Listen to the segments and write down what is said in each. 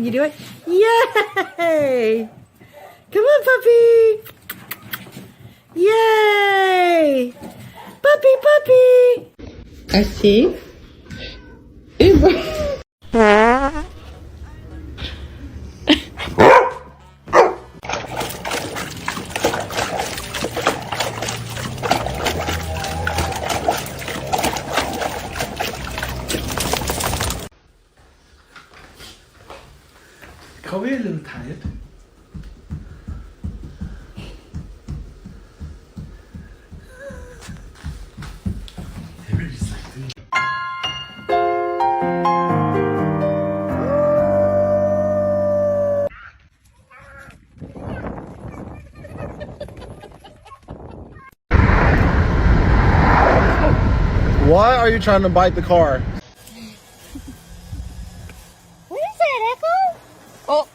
Can you do it? Yay! Come on, puppy! Yay! Puppy, puppy! I see. Probably a little tired. Everybody's like this. Why are you trying to bite the car? What is that, Echo? Oh.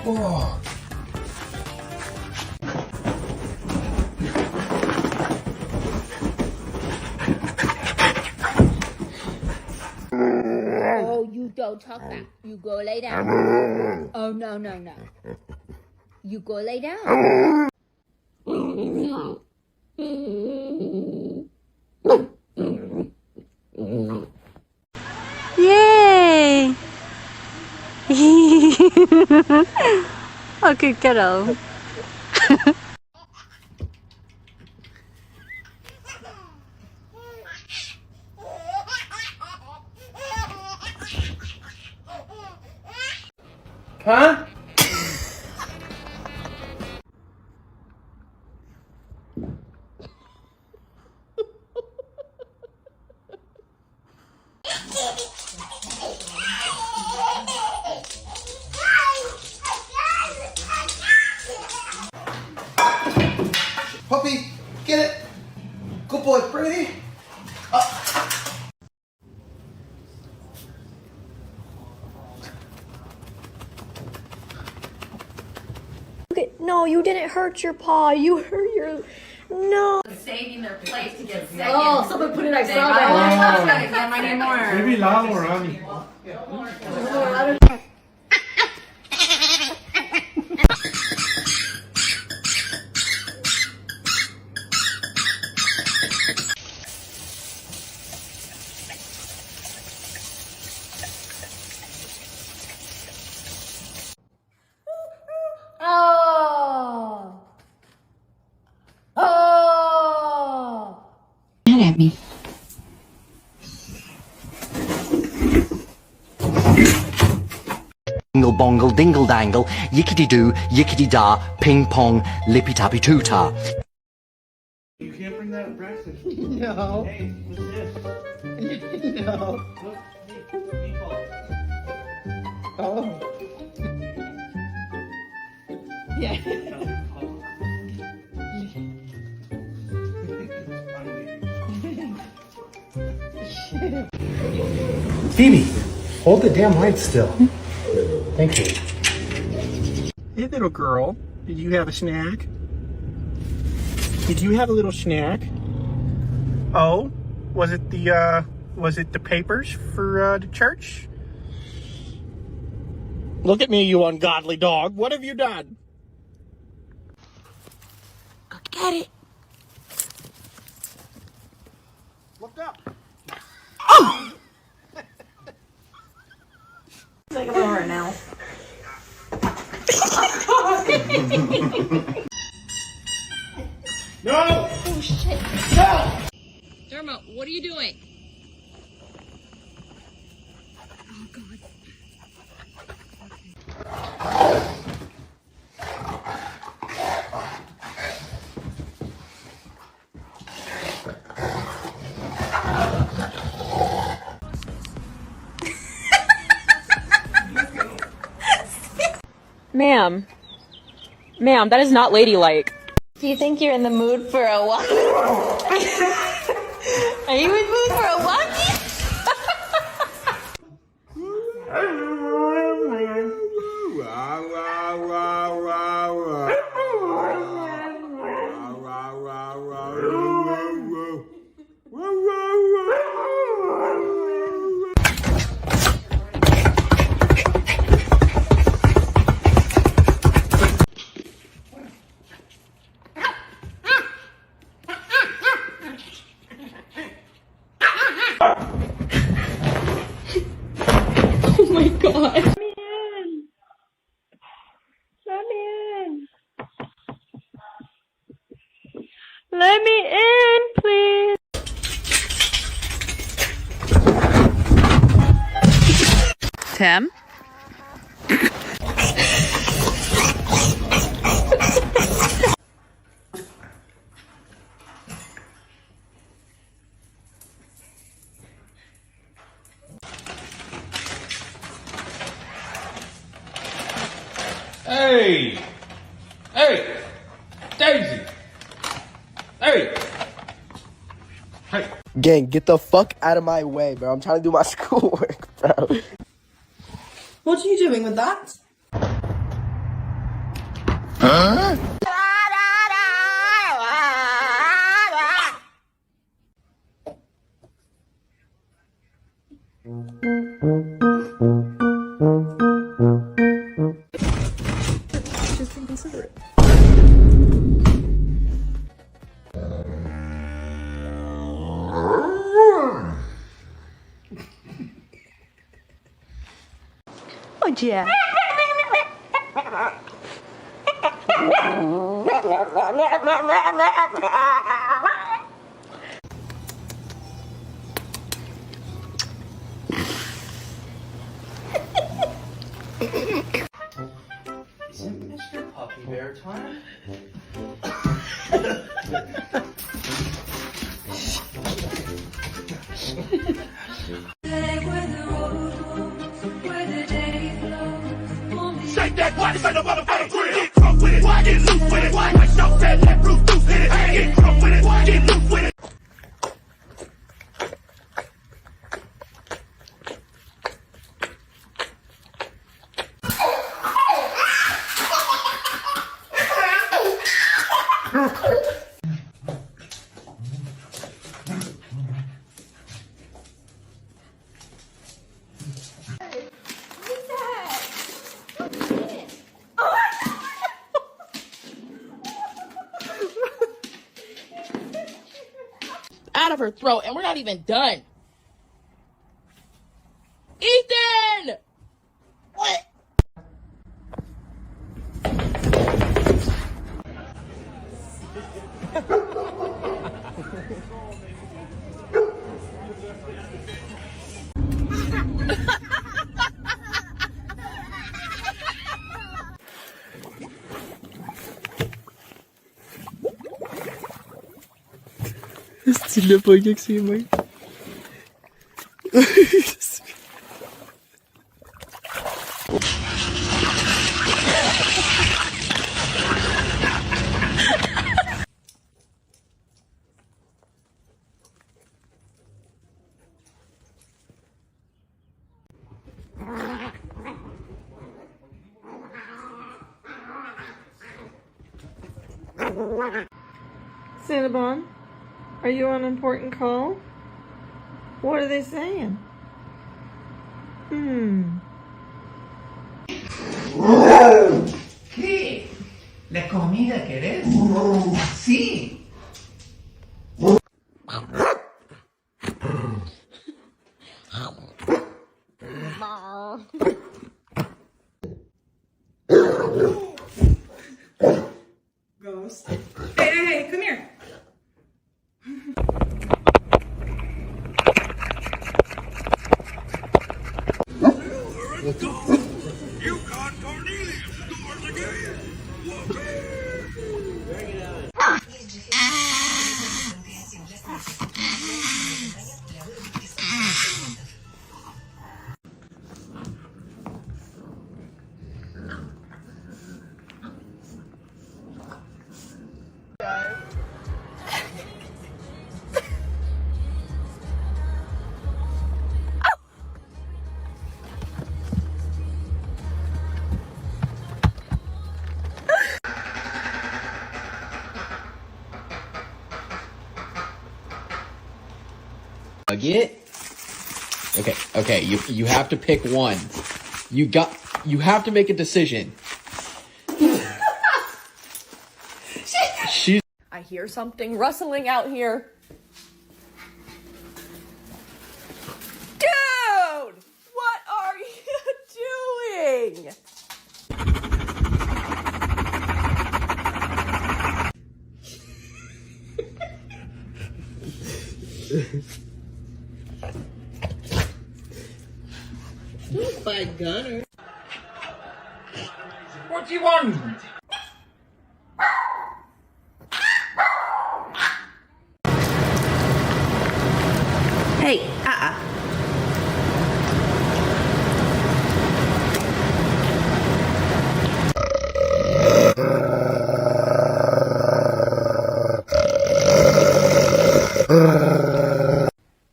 Oh. Oh, you don't talk back. You go lay down. Oh, no, no, no. You go lay down. Yay! Oh, good kiddo. Huh? Puppy, get it. Good boy, bring it in. No, you didn't hurt your paw. You hurt your... No. Saving their place to get second. Oh, someone put it, I saw That might need more. Maybe Lalo or Rami. Oh. Oh. Mad at me. Dingle bongle, dingle dangle, yickety doo, yickety da, ping pong, lippy tappy too ta. You can't bring that breakfast. No. Hey, what's this? No. Look, hey, meatballs. Oh. Yeah. Phoebe, hold the damn light still. Thank you. Hey, little girl. Did you have a snack? Did you have a little snack? Oh, was it the papers for the church? Look at me, you ungodly dog. What have you done? Go get it. Look up. Oh! Take him over now. No! Oh, shit. No! Dermot, what are you doing? Oh, God. Ma'am. Ma'am, that is not ladylike. Do you think you're in the mood for a walk? Are you in mood for a walkie? Let me in, please. Tim? Hey! Hey! Daisy! Hey! Hey! Gang, get the fuck out of my way, bro. I'm trying to do my schoolwork, bro. What are you doing with that? Huh? Just inconsiderate. Oh, yeah. Isn't Mr. Puppy Bear time? Shake that body, say the motherfucker grill. Get crunk with it, get loose with it. Like Show said, let Bruce Deuce hit it. Get crunk with it, get loose with it. Out of her throat, and we're not even done. Ethan! What? Stille yapacaksın yemeği. Cinnabon, are you on an important call? What are they saying? ¿Qué? ¿La comida querés? Sí. Ghost. Hey, come here. You caught Cornelius scores again. Nugget? Okay, you have to pick one. You have to make a decision. I hear something rustling out here. Dude! What are you doing? Don't fight Gunner. What do you want? Hey,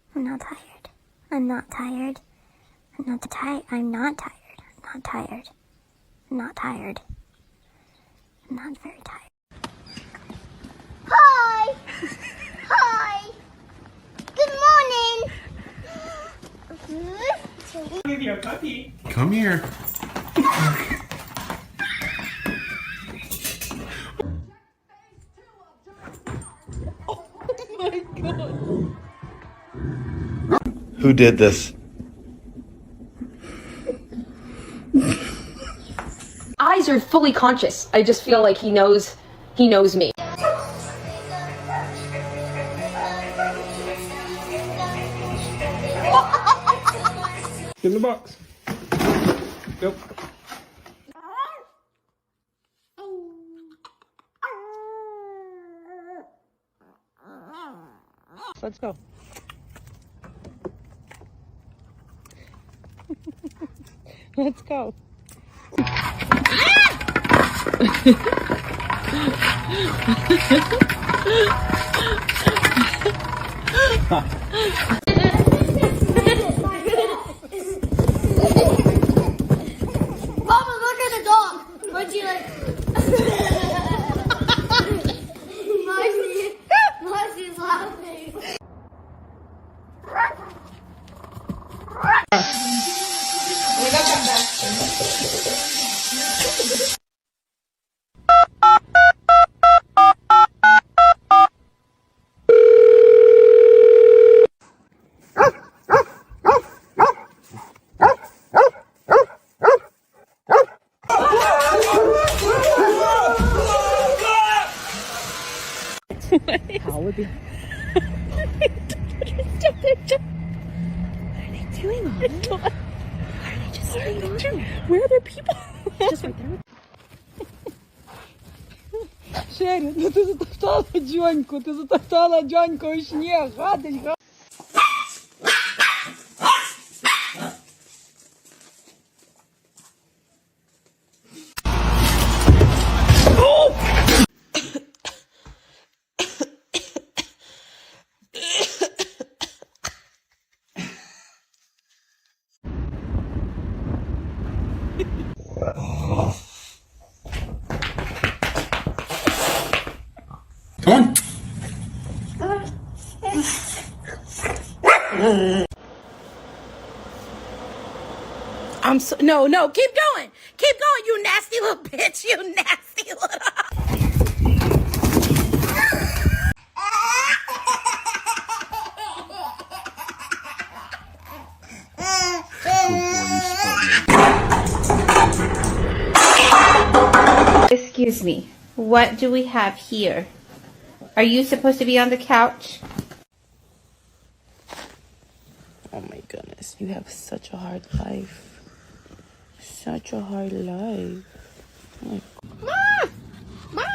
I'm not tired. I'm not tired. I'm not tired. I'm not tired. I'm not tired. I'm not tired. I'm not very tired. Hi! Hi! Good morning! Give you a puppy. Come here. Who did this? Eyes are fully conscious. I just feel like he knows me. In the box. Go. Let's go. Let's go. Mama, look at the dog! What'd you like? Marcy's laughing. How would be? Where are there people? Just right there. Шерри, ну ты затоптала Джоньку, в снег, гадость, гадость. Come on. I'm so no, keep going, you nasty little bitch, you nasty little. Excuse me, what do we have here? Are you supposed to be on the couch? Oh my goodness, you have such a hard life. Such a hard life. Oh my... Ma!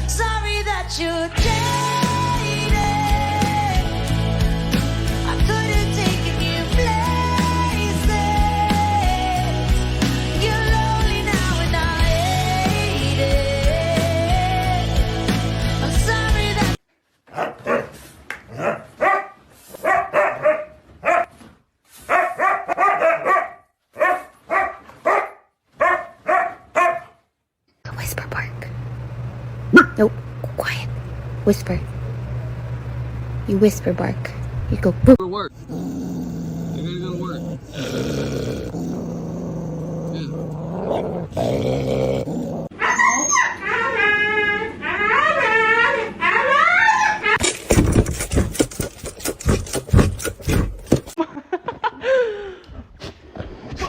Sorry that you're jaded. I couldn't take it in places. You're lonely now and I hate it. I'm sorry that. Whisper bark. Nope. Quiet. Whisper. You whisper bark. You go boop. Work. I gotta go to work.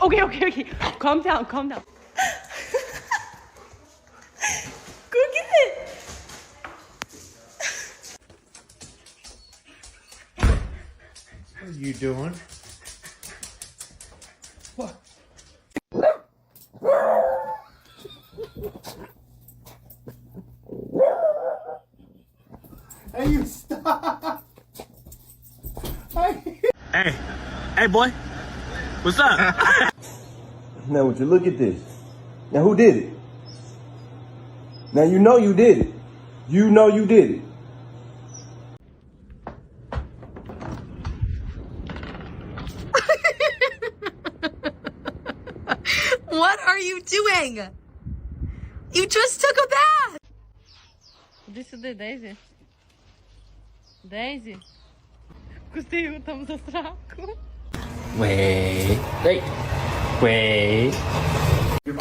Okay. Calm down. Go get you doing? What? Hey, you stop! Hey, boy. What's up? Now, would you look at this? Now, who did it? Now, you know you did it. You know you did it. What are you doing? You just took a bath. Іди сюди, Дейзі. Дейзі. Кусти його там за сраку. Wait. Wait. Wait. You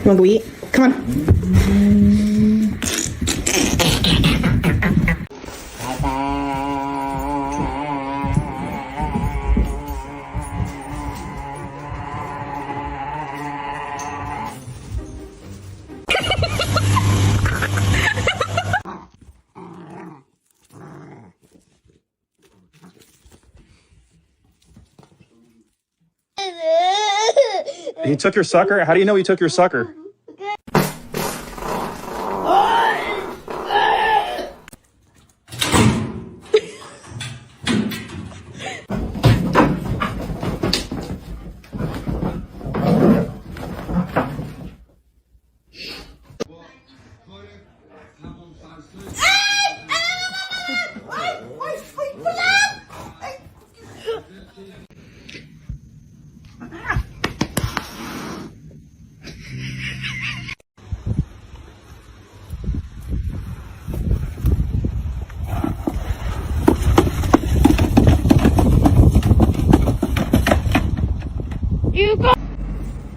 want to go eat? Come on. He took your sucker? How do you know he took your sucker?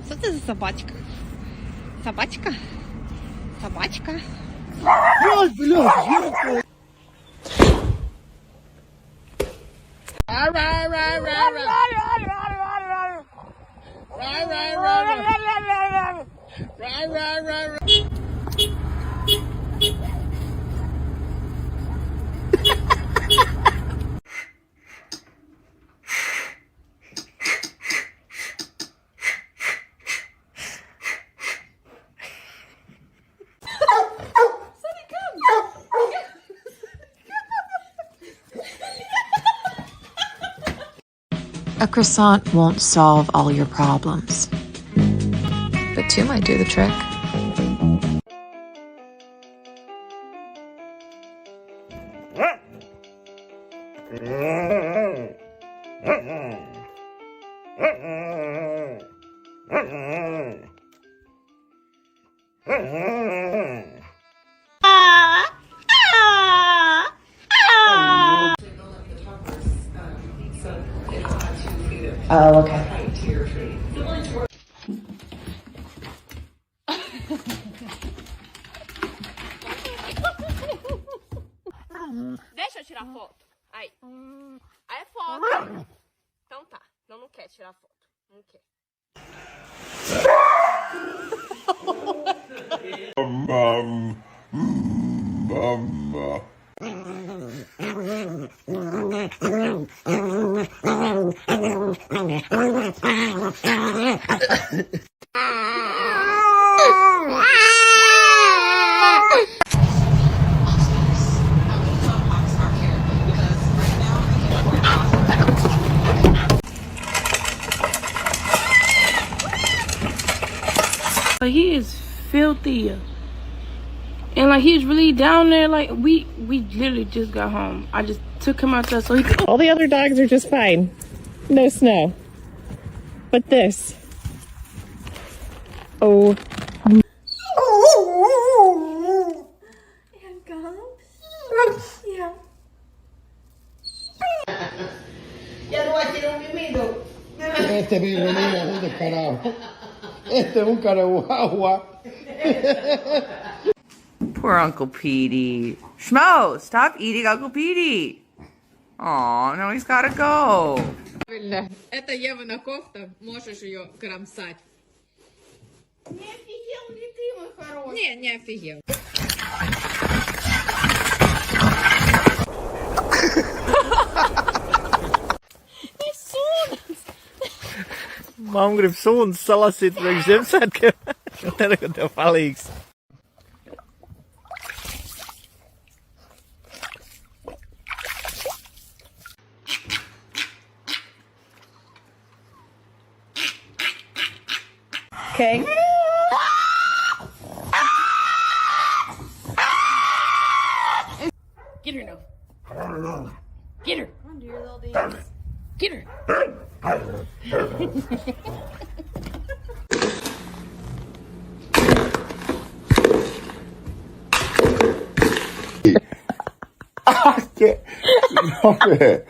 Что это за собачка? Собачка? Собачка? A croissant won't solve all your problems, but two might do the trick. Oh, okay. Deixa eu tirar foto. Aí. Aí é foto. Então tá. Não quer tirar foto. Não quer. Like, he is filthy. And like, he's really down there. Like, we literally just got home. I just took him out there so he could. All the other dogs are just fine. No snow. But this. Oh. Este mismo niño es de carajo. Este es un caraguagua. Poor Uncle Petey. Schmo, stop eating Uncle Petey. Aw, now he's gotta go. Это Евина кофта. Можешь ее кромсать. Не офигел ли ты, мой хороший? Не офигел. Mam grib sunas salasīt priekš Ziemassvētkiem. Tad, kad tev palīgs. Okay. Get her now. Get her. Come on, do your little dance. Get her. I can't. Stop it.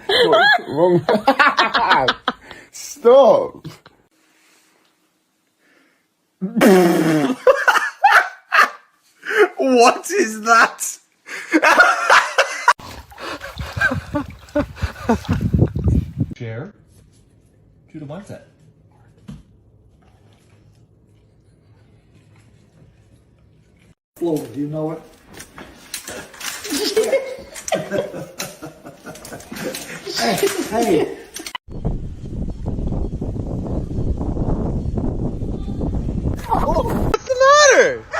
Wrong. Stop. What is that? Chair. Judah wants that. Floor, do you know it? Hey. What's the matter?